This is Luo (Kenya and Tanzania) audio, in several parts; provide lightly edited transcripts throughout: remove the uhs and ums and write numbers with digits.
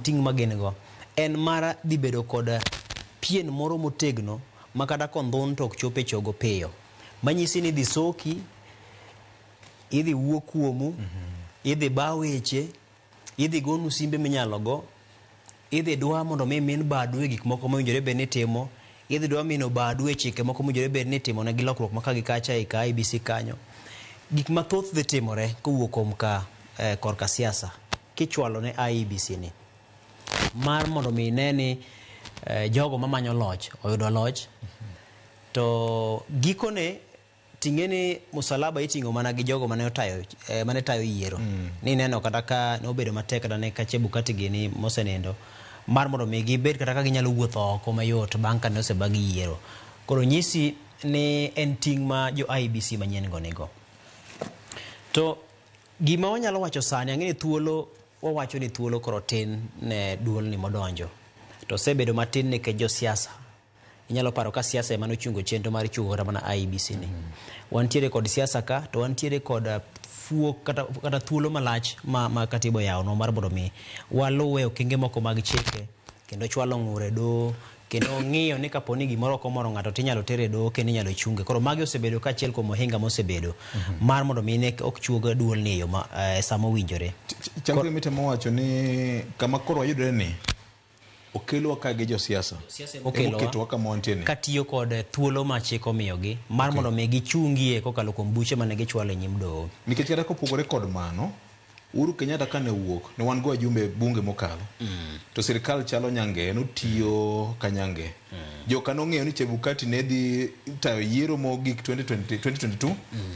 ting' magen-go en mara dhi bedo kod pien moro motegno makata kondhun to ok chope chogo piyo, manyisi ni dhi soki, idhi wuok kuomu, idhi ba weche, idhi gonu simbe minyalo go, idhi dwa mondo min badu e gik moko mowinjore bed ni timo, idhi dwa mino badu e chike moko mowinjore bed ni timo ne gi lokruok maka gi kacha e ka IBC kanyo. Gik mathoth dhi timore kowuok kuom ka korka siasa kichwalo ne IBC ni mar mondo mi neni jogo mamanyo loch oyudo loch. To gikone ting'eni musalaba iting'o mana gi jogo mane tayo yiero. Ni neno kata ka nobedo matek kata ne ka Chebukati gini mosenendo mar mondo mi gibed kata ka ginyalo wuotho oko mayot bang' ka ne osebagi yiero. Koro nyisi ni en ting' ma jo IBC manyien go nigo. To gima wanyalo wacho sani, ang'e ni thuolo, wawacho ni thuolo koro tin ne duol ni modonjo. To sebedo matin nikech jo siasa. Inyalo paro ka siasa ema nochungo chenro mar chugo kata mana IBC ni. Wantiere kod siasa ka, to wantiere kod fuok kata thuolo malach ma katibo yawno mar mondo mi waluwe okenge moko mag chike, kendo chwalo ng'ure do, kendo ng'iyo ni kaponi gimoro komoro ng'ato tinyalo tere do kendo inyalo chunge. Koro magi osebedo ka achiel kuom ohinga mosebedo mar mondo mi ne ok chuoga duol ni yo sama owinjore. Chakre mitemo wacho ni kama koro wayudore ni okelo ka gi jo siasa oketo kama wantiere katiyo kod thuolo ma chik omiyogi mar mondo mi gichungie kokalo kuom buche mane gichwalo e nyim doho. Nikech kata kopogore kod mano, Uhuru Kenyatta kane wuok ne wan go jumbe bunge mokalo, to sirikal chalo nyange notiyo ka nyange. Joka nong'eyo ni Chebukati ne dhi tayo yiero mogik 2022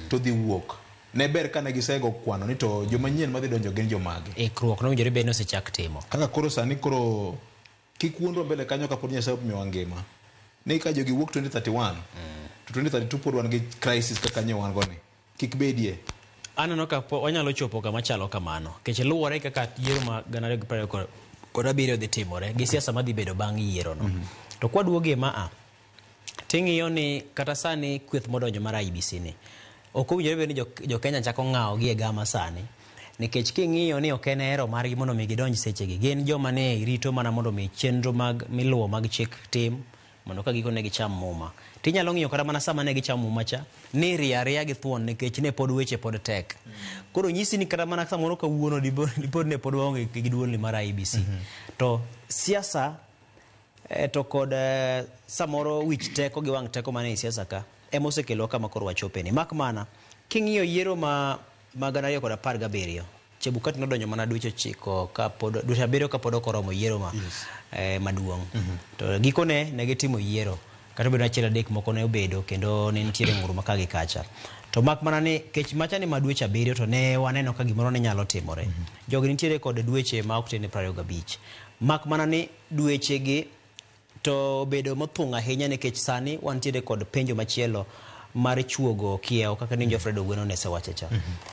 to dhi wuok. Ne ber kane gisego kwano ni to joma nyien madhi donjo gin jomage. Ikruok nowinjore bed ni osechak timo. Kaka koro sani koro kik wuondwa mbele kanyo ka pod Nyasaye omiyowa ngima. Ne ka jogi wuok 2031 to 2032 pod wan gi crisis kaka nyo wan go ni. Kik bedie. Aneno ka wanyalo chopo kama chalo kamano. Kech luwore kaka yiero ma gana 2027 dhi timore gi siasa madhi bedo bang' yiero no. To kwaduoge maa ting'iyo ni kata sani kweth modonjo mar IBC ni ok owinjore bed ni jo Kenya chako ng'awo gi e gama sani. Nikech king'iyo ni ok en hero margi mondo mi gidonj sechegi. Gin joma ne rito mana mondo mi chenro mag miluwo mag chik tim mondo ka gikone gicham muma. Tinyalo ng'iyo kata mana sama ne gicham muma cha ni riya gi thuon nikech ne pod weche pod tek. Koro nyisi ni kata mana samoro kawuono dipod ne pod waonge gi duol ni mar IBC. To siasa to kod samoro wich teko gi wang' teko mane siasa ka ema osekelo kama koro wachope ni. Mak mana king'iyo yiero ma 2017 Chebukati nodonjo mana dweche 9 ka pod dweche 7 ka pod okoromo yiero maduong'. To gikone ne gitimo yiero kata bedo achiel adek moko ne obedo kendo ne nitiere ng'uru maka gi kacha. To mak mana ni kech macha ni ma dweche 7 to ne waneno ka gimoro ne nyalo timore. Jogi nitiere kod dweche ma ok tin 25. Mak mana ni dweche gi to bedo mothung' ahinya nikech sani wantiere kod penjo machielo mar chuogo kiewo kaka ni Geoffrey Ogweno ne sewache cha.